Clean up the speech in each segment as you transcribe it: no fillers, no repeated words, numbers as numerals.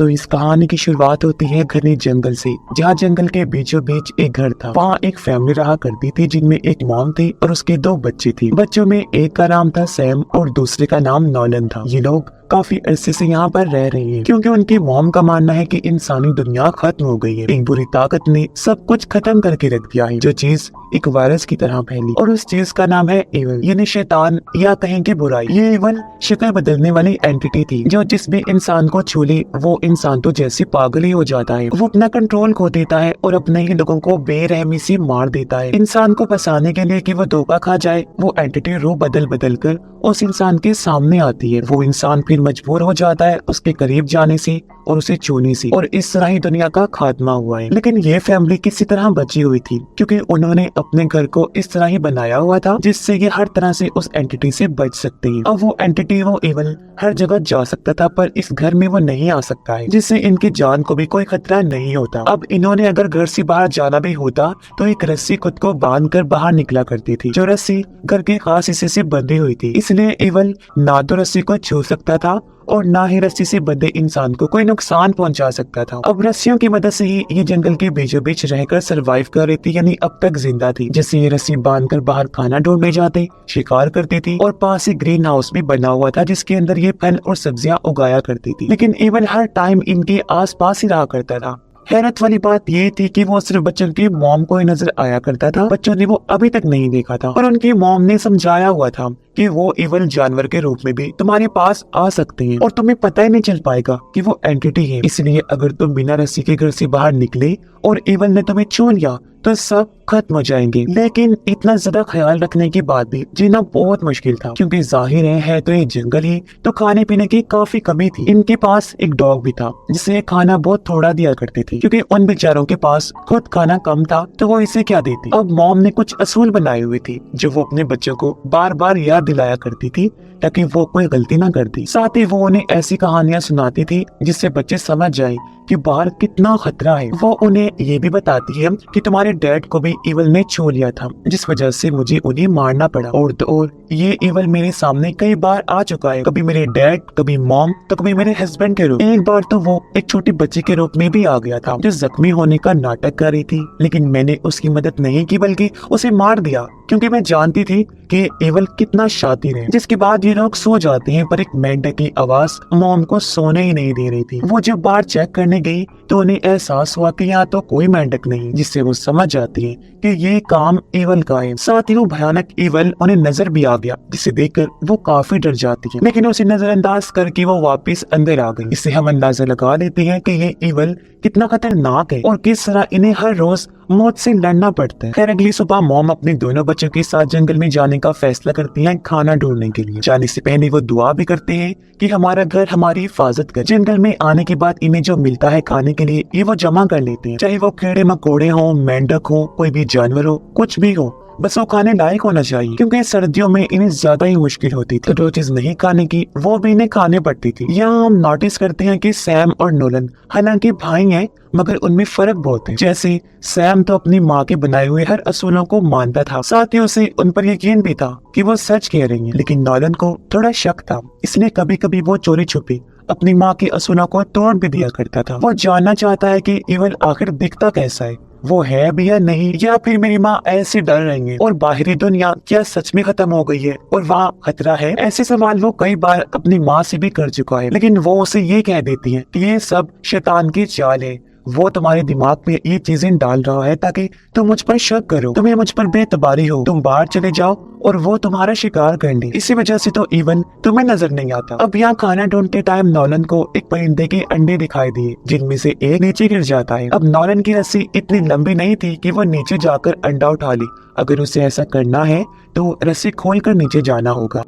तो इस कहानी की शुरुआत होती है घने जंगल से, जहाँ जंगल के बीचों बीच एक घर था। वहाँ एक फैमिली रहा करती थी जिनमें एक मॉम थी और उसके दो बच्चे थे। बच्चों में एक का नाम था सैम और दूसरे का नाम नॉलन था। ये लोग काफी अरसे से यहाँ पर रह रही हैं, क्योंकि उनकी मॉम का मानना है कि इंसानी दुनिया खत्म हो गई है। एक बुरी ताकत ने सब कुछ खत्म करके रख दिया है, जो चीज एक वायरस की तरह फैली, और उस चीज का नाम है एवल, यानी शैतान या कहेंगे बुराई। ये एवल शक्ल बदलने वाली एंटिटी थी, जो जिसमें इंसान को छू ले वो इंसान तो जैसे पागल ही हो जाता है। वो अपना कंट्रोल खो देता है और अपने ही लोगों को बेरहमी से मार देता है। इंसान को फंसाने के लिए कि वो धोखा खा जाए, वो एंटिटी रूप बदल बदल कर उस इंसान के सामने आती है। वो इंसान फिर मजबूर हो जाता है उसके करीब जाने से और उसे छूने से, और इस तरह ही दुनिया का खात्मा हुआ है। लेकिन ये फैमिली किसी तरह बची हुई थी, क्योंकि उन्होंने अपने घर को इस तरह ही बनाया हुआ था जिससे ये हर तरह से उस एंटिटी से बच सकते हैं। अब वो एंटिटी, वो एवल हर जगह जा सकता था, पर इस घर में वो नहीं आ सकता है, जिससे इनकी जान को भी कोई खतरा नहीं होता। अब इन्होंने अगर घर से बाहर जाना भी होता तो एक रस्सी खुद को बांध कर बाहर निकला करती थी, जो रस्सी घर के खास हिस्से से बंधी हुई थी। इसलिए एवल ना तो रस्सी को छू सकता था और ना ही रस्सी से बंधे इंसान को कोई नुकसान पहुंचा सकता था। अब रस्सियों की मदद से ही ये जंगल के बीचों बीच रहकर सरवाइव कर रही थी, यानी अब तक जिंदा थी। जैसे ये रस्सी बांधकर बाहर खाना ढूंढने जाते, शिकार करती थी, और पास ही ग्रीन हाउस भी बना हुआ था जिसके अंदर ये फल और सब्जियां उगाया करती थी। लेकिन एवल हर टाइम इनके आस पास ही रहा करता था। हैरत वाली बात ये थी कि वो सिर्फ बच्चों की मॉम को ही नजर आया करता था। बच्चों ने वो अभी तक नहीं देखा था, और उनकी मॉम ने समझाया हुआ था कि वो इवल जानवर के रूप में भी तुम्हारे पास आ सकते हैं और तुम्हें पता ही नहीं चल पाएगा कि वो एंटिटी है। इसलिए अगर तुम बिना रस्सी के घर से बाहर निकले और इवल ने तुम्हें छू लिया तो सब खत्म हो जाएंगे। लेकिन इतना ज्यादा ख्याल रखने के बाद भी जीना बहुत मुश्किल था, क्योंकि जाहिर है तो ये जंगल ही, तो खाने पीने की काफी कमी थी। इनके पास एक डॉग भी था जिसे खाना बहुत थोड़ा दिया करती थी, क्योंकि उन बेचारों के पास खुद खाना कम था तो वो इसे क्या देती। अब मॉम ने कुछ असूल बनाए हुए थे जो वो अपने बच्चों को बार बार याद दिलाया करती थी, ताकि वो कोई गलती ना करती। साथ ही वो उन्हें ऐसी कहानियां सुनाती थी जिससे बच्चे समझ जाएं कि बाहर कितना खतरा है। वो उन्हें ये भी बताती है कि तुम्हारे डैड को भी इवल ने छू लिया था, जिस वजह से मुझे उन्हें मारना पड़ा, और ये इवल मेरे सामने कई बार आ चुका है, कभी मेरे डैड, कभी मॉम, तो कभी मेरे हस्बैंड के रूप। एक बार तो वो एक छोटी बच्ची के रूप में भी आ गया था जो जख्मी होने का नाटक कर रही थी, लेकिन मैंने उसकी मदद नहीं की बल्कि उसे मार दिया, क्योंकि मैं जानती थी कि एवल कितना शातिर है। जिसके बाद ये लोग सो जाते हैं, पर एक मेंढक की आवाज मॉम को सोने ही नहीं दे रही थी। वो जब बाहर चेक करने गई तो उन्हें एहसास हुआ कि यहाँ तो कोई मेंढक नहीं, जिससे वो समझ जाती है कि ये काम एवल का है। साथ ही वो भयानक एवल उन्हें नजर भी आ गया, जिसे देखकर वो काफी डर जाती है, लेकिन उसे नजरअंदाज करके वो वापस अंदर आ गई। इससे हम अंदाजा लगा लेते हैं कि ये एवल कितना खतरनाक है और किस तरह इन्हें हर रोज मौत से लड़ना पड़ता है। खैर अगली सुबह मॉम अपने दोनों बच्चों के साथ जंगल में जाने का फैसला करती हैं खाना ढूंढने के लिए। जाने से पहले वो दुआ भी करते हैं कि हमारा घर हमारी हिफाजत करे। जंगल में आने के बाद इन्हें जो मिलता है खाने के लिए ये वो जमा कर लेते हैं, चाहे वो कीड़े मकोड़े हो, मेंढक हो, कोई भी जानवर हो, कुछ भी हो, बस वो खाने लायक होना चाहिए, क्योंकि सर्दियों में इन्हें ज्यादा ही मुश्किल होती थी। तो जो चीज नहीं खाने की वो भी इन्हें खाने पड़ती थी। यहाँ हम नोटिस करते हैं कि सैम और नोलन हालांकि भाई हैं, मगर उनमें फर्क बहुत है। जैसे सैम तो अपनी माँ के बनाए हुए हर असूलों को मानता था, साथ ही उसे उन पर यकीन भी था कि वो सच कह रही हैं। लेकिन नोलन को थोड़ा शक था, इसलिए कभी कभी वो चोरी छुपी अपनी माँ के असूलों को तोड़ भी दिया करता था। वो जानना चाहता है कि इवल आखिर दिखता कैसा है, वो है भी या नहीं, या फिर मेरी माँ ऐसे डर रही है और बाहरी दुनिया क्या सच में खत्म हो गई है और वहाँ खतरा है। ऐसे सवाल वो कई बार अपनी माँ से भी कर चुका है, लेकिन वो उसे ये कह देती है कि ये सब शैतान की चाल है। वो तुम्हारे दिमाग में ये चीजें डाल रहा है ताकि तुम मुझ पर शक करो, तुम्हें मुझ पर बेतबारी हो, तुम बाहर चले जाओ और वो तुम्हारा शिकार कर ले। इसी वजह से तो इवन तुम्हें नजर नहीं आता। अब यहाँ खाना ढूंढते टाइम नॉलन को एक परिंदे के अंडे दिखाई दिए, जिनमें से एक नीचे गिर जाता है। अब नॉलन की रस्सी इतनी लंबी नहीं थी कि वो नीचे जाकर अंडा उठा ले। अगर उसे ऐसा करना है तो रस्सी खोलकर नीचे जाना होगा।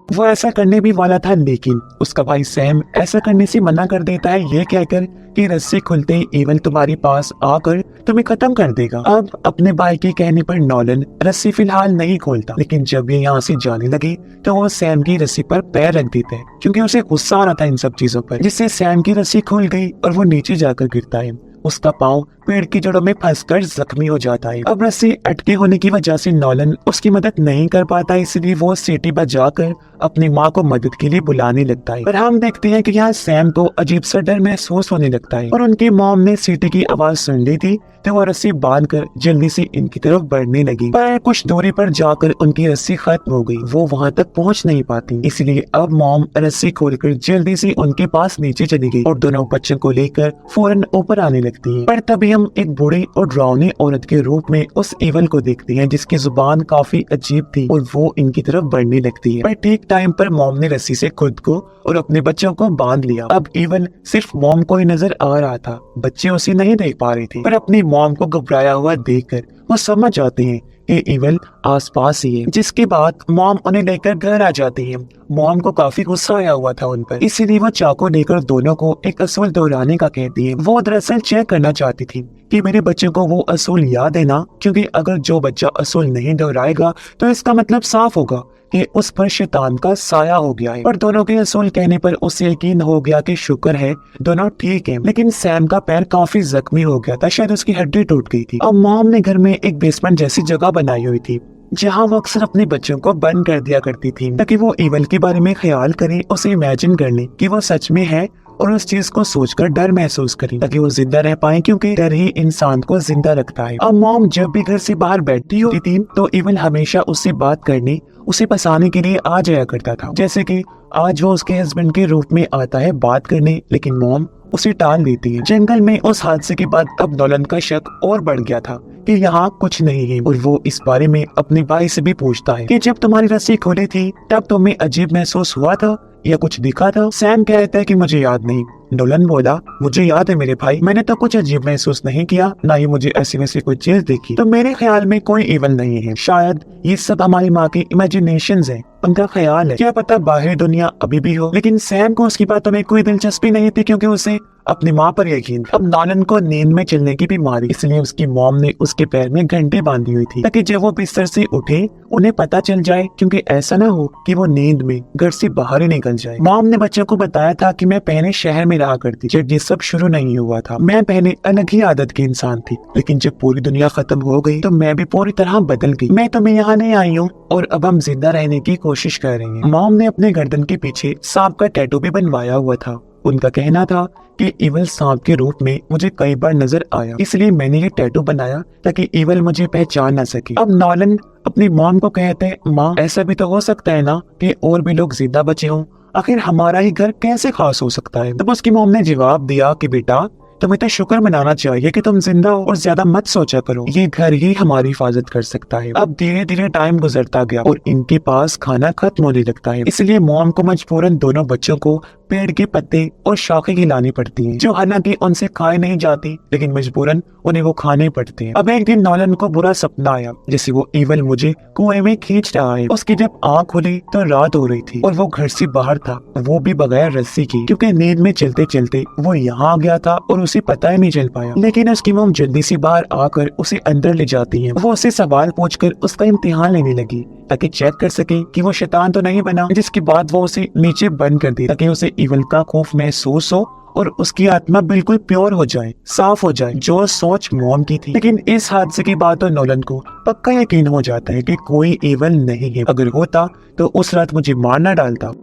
वो ऐसा करने भी वाला था, लेकिन उसका भाई सैम ऐसा करने से मना कर देता है, ये कहकर कि रस्सी खुलते ही एवल तुम्हारे पास आकर तुम्हें खत्म कर देगा। अब अपने भाई के कहने पर नॉलन रस्सी फिलहाल नहीं खोलता, लेकिन जब ये यहाँ से जाने लगे तो वो सैम की रस्सी पर पैर रख देता है, क्योंकि उसे गुस्सा आ रहा था इन सब चीजों पर, जिससे सैम की रस्सी खुल गई और वो नीचे जाकर गिरता है। उसका पाँव पेड़ की जड़ों में फंसकर जख्मी हो जाता है। अब रस्सी अटके होने की वजह से नॉलन उसकी मदद नहीं कर पाता, इसलिए वो सीटी बजाकर अपनी माँ को मदद के लिए बुलाने लगता है। पर हम देखते हैं कि यहाँ सैम को अजीब सा डर महसूस होने लगता है और उनकी मॉम ने सीटी की आवाज सुन ली थी तो वो रस्सी बांधकर जल्दी से इनकी तरफ बढ़ने लगी। पर कुछ दूरी पर जाकर उनकी रस्सी खत्म हो गई, वो वहाँ तक पहुँच नहीं पाती, इसलिए अब मॉम रस्सी खोलकर जल्दी से उनके पास नीचे चली गई और दोनों बच्चों को लेकर फौरन ऊपर आने लगती है। पर तभी हम एक बूढ़ी और डरावनी औरत के रूप में उस इवल को देखते हैं जिसकी जुबान काफी अजीब थी और वो इनकी तरफ बढ़ने लगती है। पर ठीक टाइम पर मॉम ने रस्सी से खुद को और अपने बच्चों को बांध लिया। अब इवल सिर्फ मॉम को ही नजर आ रहा था, बच्चे उसे नहीं देख पा रहे थे। पर अपनी मॉम को घबराया हुआ देखकर वो समझ जाते हैं कि इवल आसपास ही है, जिसके बाद मॉम उन्हें लेकर घर आ जाती है। मॉम को काफी गुस्सा आया हुआ था उन पर, इसीलिए वो चाकू लेकर दोनों को एक असूल दोहराने का कहती है। वो दरअसल चेक करना चाहती थी कि मेरे बच्चे को वो असूल याद है ना, क्योंकि अगर जो बच्चा असूल नहीं दोहराएगा तो इसका मतलब साफ होगा कि उस पर शैतान का साया हो गया है। और दोनों के असूल कहने पर उसे यकीन हो गया कि शुक्र है दोनों ठीक हैं। लेकिन सैम का पैर काफी जख्मी हो गया था, शायद उसकी हड्डी टूट गई थी। अब मॉम ने घर में एक बेसमेंट जैसी जगह बनाई हुई थी जहाँ वो अक्सर अपने बच्चों को बंद कर दिया करती थी ताकि वो इवल के बारे में ख्याल करें, उसे इमेजिन कर लें कि वो सच में है और उस चीज को सोचकर डर महसूस करें ताकि वो जिंदा रह पाए, क्योंकि डर ही इंसान को जिंदा रखता है। अब मॉम जब भी घर से बाहर बैठती होती थी तो इवल हमेशा उससे बात करने, उसे फंसाने के लिए आ जाया करता था। जैसे कि आज वो उसके हस्बैंड के रूप में आता है बात करने, लेकिन मॉम उसे टाल देती है। जंगल में उस हादसे के बाद अब नॉलन का शक और बढ़ गया था कि यहाँ कुछ नहीं है और वो इस बारे में अपने भाई से भी पूछता है कि जब तुम्हारी रस्सी खोली थी तब तुम्हें अजीब महसूस हुआ था या कुछ दिखा था। सैम कहता है कि मुझे याद नहीं। नॉलन बोला, मुझे याद है मेरे भाई, मैंने तो कुछ अजीब महसूस नहीं किया, ना ही मुझे ऐसी वैसी कोई चीज देखी। तो मेरे ख्याल में कोई इवल नहीं है, शायद ये सब हमारी माँ की इमेजिनेशंस है, उनका ख्याल है, क्या पता बाहरी दुनिया अभी भी हो। लेकिन सैम को उसकी बातों में कोई दिलचस्पी नहीं थी क्योंकि उसे अपनी माँ पर यकीन था। अब नॉलन को नींद में चलने की बीमारी, इसलिए उसकी मॉम ने उसके पैर में घंटे बांधी हुई थी ताकि जब वो बिस्तर से उठे उन्हें पता चल जाए, क्योंकि ऐसा ना हो कि वो नींद में घर से बाहर ही निकल जाए। मॉम ने बच्चों को बताया था कि मैं पहले शहर में रहा करती जब ये सब शुरू नहीं हुआ था। मैं पहले अलग ही आदत की इंसान थी, लेकिन जब पूरी दुनिया खत्म हो गई तो मैं भी पूरी तरह बदल गई। मैं तुम्हें यहाँ नहीं आई हूँ और अब हम जिंदा रहने की कोशिश कर रहे हैं। मॉम ने अपने गर्दन के पीछे सांप का टैटू भी बनवाया हुआ था। उनका कहना था कि इवल सांप के रूप में मुझे कई बार नजर आया, इसलिए मैंने ये टैटू बनाया ताकि इवल मुझे पहचान न सके। अब नॉलन अपनी मॉम को कहते हैं, माँ ऐसा भी तो हो सकता है ना कि और भी लोग जिंदा बचे हों, आखिर हमारा ही घर कैसे खास हो सकता है। तब उसकी मॉम ने जवाब दिया कि बेटा तुम्हें तो शुक्र मनाना चाहिए कि तुम जिंदा हो और ज्यादा मत सोचा करो, ये घर ही हमारी हिफाजत कर सकता है। अब धीरे धीरे टाइम गुजरता गया और इनके पास खाना खत्म होने लगता है, इसलिए मॉम को मजबूरन दोनों बच्चों को पेड़ के पत्ते और शाखें खिलानी पड़ती हैं, जो हालांकि उनसे खाए नहीं जाती, लेकिन मजबूरन उन्हें वो खाने पड़ते हैं। अब एक दिन नॉलन को बुरा सपना आया जैसे वो इवल मुझे कुएं में खींच रहा है। उसकी जब आँख खुली तो रात हो रही थी और वो घर से बाहर था, वो भी बगैर रस्सी की, क्योंकि नींद में चलते चलते वो यहाँ आ गया था और उसे पता ही नहीं चल पाया। लेकिन उसकी मॉम जल्दी से बाहर आकर उसे अंदर ले जाती है। वो उसे सवाल पूछकर उसका इम्तिहान लेने लगी ताकि चेक कर सके कि वो शैतान तो नहीं बना, जिसके बाद वो उसे नीचे बंद कर दी ताकि उसे इवल का खौफ महसूस हो और उसकी आत्मा बिल्कुल प्योर हो जाए, साफ हो जाए, जो सोच मॉम की थी। लेकिन इस हादसे के बाद तो नॉलन को पक्का यकीन हो जाता है कि कोई इवल नहीं है, अगर होता तो उस रात मुझे मार न डालता।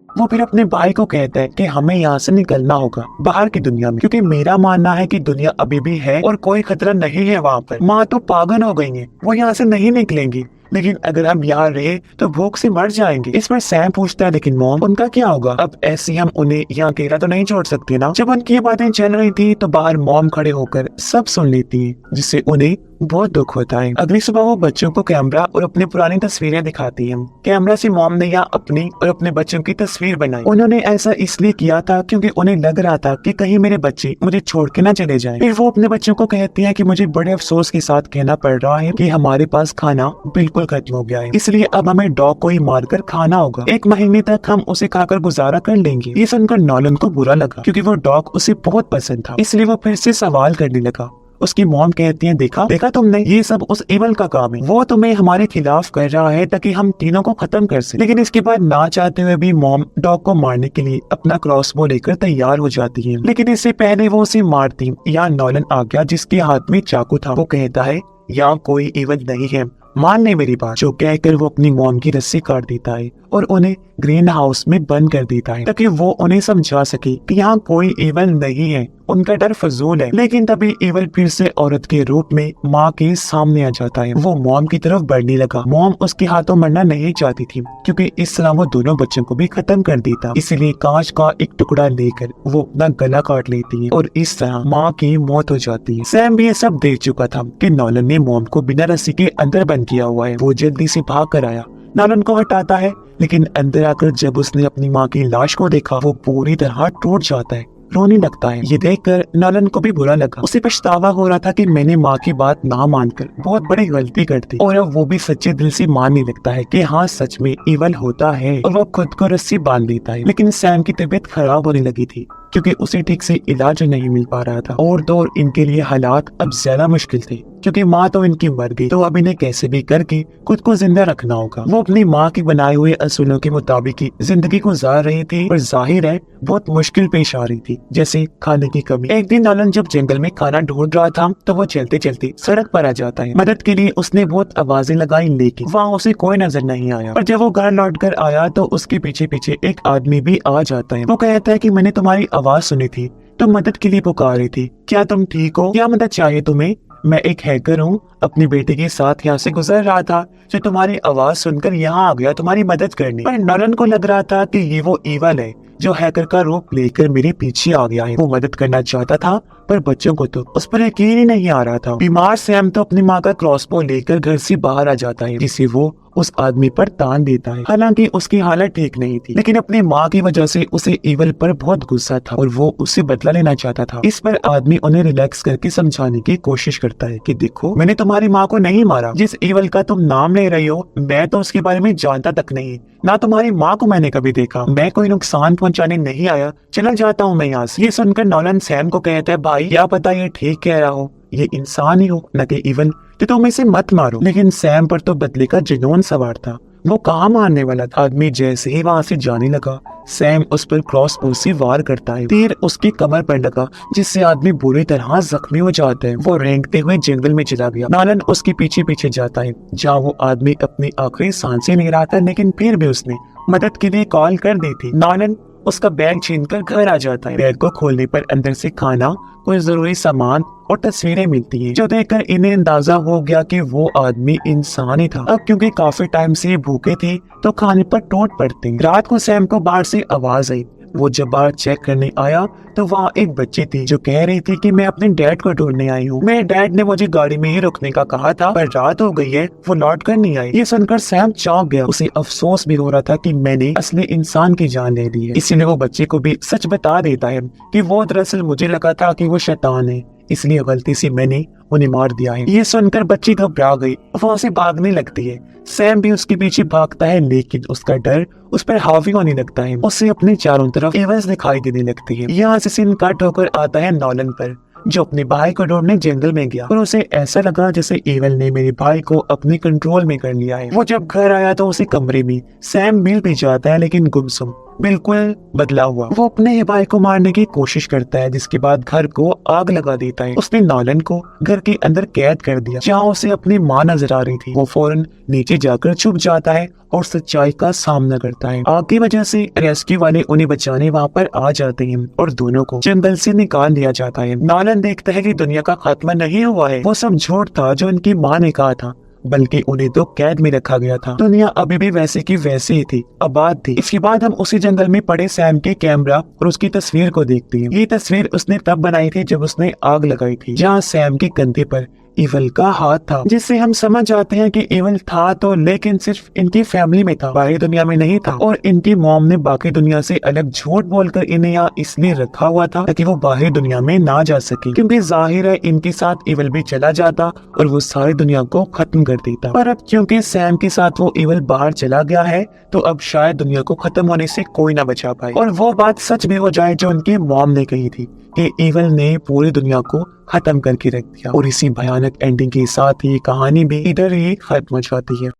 वो फिर अपने भाई को कहता है कि हमें यहाँ से निकलना होगा बाहर की दुनिया में, क्योंकि मेरा मानना है कि दुनिया अभी भी है और कोई खतरा नहीं है वहाँ पर। माँ तो पागल हो गई है, वो यहाँ से नहीं निकलेंगी, लेकिन अगर हम यहाँ रहे तो भूख से मर जाएंगे। इस पर सैम पूछता है, लेकिन मॉम उनका क्या होगा? अब ऐसे हम उन्हें यहाँ अकेला तो नहीं छोड़ सकते ना। जब उनकी ये बातें चल रही थी तो बाहर मॉम खड़े होकर सब सुन लेती है, जिससे उन्हें बहुत दुख होता है। अगली सुबह वो बच्चों को कैमरा और अपनी पुरानी तस्वीरें दिखाती है। कैमरा से मॉम ने यहाँ अपनी और अपने बच्चों की तस्वीर बनाई। उन्होंने ऐसा इसलिए किया था क्योंकि उन्हें लग रहा था कि कहीं मेरे बच्चे मुझे छोड़ के ना चले जाएं। फिर वो अपने बच्चों को कहती है कि मुझे बड़े अफसोस के साथ कहना पड़ रहा है कि हमारे पास खाना बिल्कुल खत्म हो गया है, इसलिए अब हमें डॉग को ही मारकर खाना होगा। 1 महीने तक हम उसे खाकर गुजारा कर लेंगे। ये सुनकर नॉलन को बुरा लगा क्योंकि वो डॉग उसे बहुत पसंद था, इसलिए वो फिर से सवाल करने लगा उसकी मॉम कहती है, देखा देखा तुमने, ये सब उस इवल का काम है, वो तुम्हें हमारे खिलाफ कर रहा है ताकि हम तीनों को खत्म कर सके। लेकिन इसके बाद ना चाहते हुए भी मॉम डॉग को मारने के लिए अपना क्रॉसबो लेकर तैयार हो जाती है। लेकिन इससे पहले वो उसे मारती, यहाँ नॉलन आ गया जिसके हाथ में चाकू था। वो कहता है, यहाँ कोई इवल नहीं है, मान ले मेरी बात। जो कहकर वो अपनी मॉम की रस्सी काट देता है और उन्हें ग्रीन हाउस में बंद कर देता है ताकि वो उन्हें समझा सके कि यहाँ कोई इवल नहीं है, उनका डर फजूल है। लेकिन तभी इवल फिर से औरत के रूप में माँ के सामने आ जाता है। वो मॉम की तरफ बढ़ने लगा। मॉम उसके हाथों मरना नहीं चाहती थी क्योंकि इस तरह वो दोनों बच्चों को भी खत्म कर देता, इसलिए कांच का एक टुकड़ा लेकर वो अपना गला काट लेती है और इस तरह माँ की मौत हो जाती है। सैम भी ये सब देख चुका था कि नॉलन ने मॉम को बिना रस्सी के अंदर बंद किया हुआ है। वो जल्दी से भाग कर आया, नॉलन को हटाता है, लेकिन अंदर आकर जब उसने अपनी माँ की लाश को देखा वो पूरी तरह टूट जाता है, रोने लगता है। ये देखकर नॉलन को भी बुरा लगा। उसे पछतावा हो रहा था कि मैंने माँ की बात ना मानकर बहुत बड़ी गलती कर दी, और अब वो भी सच्चे दिल से मानने लगता है कि हाँ सच में इवल होता है, और वो खुद को रस्सी बांध देता है। लेकिन सैम की तबीयत खराब होने लगी थी क्योंकि उसे ठीक से इलाज नहीं मिल पा रहा था, और तो और इनके लिए हालात अब ज्यादा मुश्किल थे क्योंकि माँ तो इनकी मर गई, तो अब इन्हें कैसे भी करके खुद को जिंदा रखना होगा। वो अपनी माँ के बनाए हुए असूलों के मुताबिक ही जिंदगी गुजार रही थी, पर जाहिर है बहुत मुश्किल पेश आ रही थी, जैसे खाने की कमी। एक दिन नॉलन जब जंगल में खाना ढूंढ रहा था तो वो चलते चलते सड़क पर आ जाता है। मदद के लिए उसने बहुत आवाजें लगाई, लेकिन वहाँ उसे कोई नजर नहीं आया। और जब वो घर लौट कर आया तो उसके पीछे पीछे एक आदमी भी आ जाता है। वो कहता है कि मैंने तुम्हारी आवाज सुनी थी, तुम मदद के लिए पुकार रही थी, क्या तुम ठीक हो? क्या मदद चाहिए तुम्हें? मैं एक हैकर हूँ, अपनी बेटी के साथ यहाँ से गुजर रहा था, जो तुम्हारी आवाज सुनकर यहाँ आ गया तुम्हारी मदद करने। पर नॉलन को लग रहा था कि ये वो इवल है जो हैकर का रूप लेकर मेरे पीछे आ गया है। वो मदद करना चाहता था पर बच्चों को तो उस पर यकीन ही नहीं आ रहा था। बीमार सैम तो अपनी माँ का क्रॉसबो लेकर घर से बाहर आ जाता है, जिसे वो उस आदमी पर तान देता है। हालांकि उसकी हालत ठीक नहीं थी, लेकिन अपनी माँ की वजह से उसे इवल पर बहुत गुस्सा था और वो उससे बदला लेना चाहता था। इस पर आदमी उन्हें रिलैक्स करके समझाने की कोशिश करता है कि देखो, मैंने तुम्हारी माँ को नहीं मारा, जिस इवल का तुम नाम ले रही हो मैं तो उसके बारे में जानता तक नहीं, ना तुम्हारी माँ को मैंने कभी देखा, मैं कोई नुकसान पहुँचाने नहीं आया, चला जाता हूँ मैं यहाँ से। ये सुनकर नॉलन सैम को कहता है, भाई क्या पता ये ठीक कह रहा हो, ये इंसान ही हो न कि इवल, तो तुम इसे मत मारो। लेकिन सैम पर तो बदले का जुनून सवार था, वो कहाँ मारने वाला था। आदमी जैसे ही वहाँ से जाने लगा सैम उस पर क्रॉसबो से वार करता है। तीर उसकी कमर पर लगा जिससे आदमी बुरी तरह जख्मी हो जाता है। वो रेंगते हुए जंगल में चला गया। नॉलन उसके पीछे पीछे जाता है जहाँ वो आदमी अपनी आखिरी सांसें ले रहा था, लेकिन फिर भी उसने मदद के लिए कॉल कर दी थी। नॉलन उसका बैग छीनकर घर आ जाता है। बैग को खोलने पर अंदर से खाना, कोई जरूरी सामान और तस्वीरें मिलती हैं, जो देखकर इन्हें अंदाजा हो गया कि वो आदमी इंसान ही था। अब क्योंकि काफी टाइम से भूखे थे तो खाने पर टूट पड़ते। रात को सैम को बाहर से आवाज आई। वो जब बाहर चेक करने आया तो वहाँ एक बच्ची थी जो कह रही थी कि मैं अपने डैड को ढूंढने आई हूँ, मेरे डैड ने मुझे गाड़ी में ही रुकने का कहा था पर रात हो गई है, वो लौट कर नहीं आई। ये सुनकर सैम चौंक गया। उसे अफसोस भी हो रहा था कि मैंने असली इंसान की जान ले ली है। इसीलिए वो बच्चे को भी सच बता देता है कि वो दरअसल मुझे लगा था कि वो शैतान है, इसलिए गलती से मैंने उन्हें मार दिया है। ये सुनकर बच्ची घबरा गई, वो उसे भागने लगती है। सैम भी उसके पीछे भागता है, लेकिन उसका डर उस पर हावी होने लगता है। उसे अपने चारों तरफ एवज दिखाई देने लगती है। यहाँ से सीन कट होकर आता है नॉलन पर, जो अपने भाई को ढूंढने जंगल में गया और उसे ऐसा लगा जैसे एवल ने मेरे भाई को अपने कंट्रोल में कर लिया है। वो जब घर आया तो उसे कमरे में सैम मिल भी जाता है, लेकिन गुमसुम, बिल्कुल बदला हुआ। वो अपने भाई को मारने की कोशिश करता है, जिसके बाद घर को आग लगा देता है। उसने नॉलन को घर के अंदर कैद कर दिया जहाँ उसे अपनी माँ नजर आ रही थी। वो फौरन नीचे जाकर छुप जाता है और सच्चाई का सामना करता है। आग की वजह से रेस्क्यू वाले उन्हें बचाने वहाँ पर आ जाते हैं और दोनों को जंगल से निकाल दिया जाता है। नॉलन देखता है कि दुनिया का खात्मा नहीं हुआ है, वो सब झूठ था जो उनकी माँ ने कहा था, बल्कि उन्हें तो कैद में रखा गया था। दुनिया अभी भी वैसे की वैसे ही थी, आबाद थी। इसके बाद हम उसी जंगल में पड़े सैम के कैमरा और उसकी तस्वीर को देखते हैं। ये तस्वीर उसने तब बनाई थी जब उसने आग लगाई थी, जहाँ सैम के कंधे पर इवल का हाथ था, जिससे हम समझ जाते हैं कि इवल था तो, लेकिन सिर्फ इनकी फैमिली में था, बाहरी दुनिया में नहीं था। और इनकी मॉम ने बाकी दुनिया से अलग झूठ बोलकर इन्हें यहाँ इसलिए रखा हुआ था ताकि वो बाहरी दुनिया में ना जा सके, क्योंकि जाहिर है इनके साथ इवल भी चला जाता और वो सारी दुनिया को खत्म कर देता। पर अब क्योंकि सैम के साथ वो इवल बाहर चला गया है, तो अब शायद दुनिया को खत्म होने से कोई ना बचा पाए और वो बात सच भी हो जाए जो उनकी मॉम ने कही थी कि इवल ने पूरी दुनिया को खत्म करके रख दिया। और इसी भयानक एंडिंग के साथ ही कहानी भी इधर ही खत्म हो जाती है।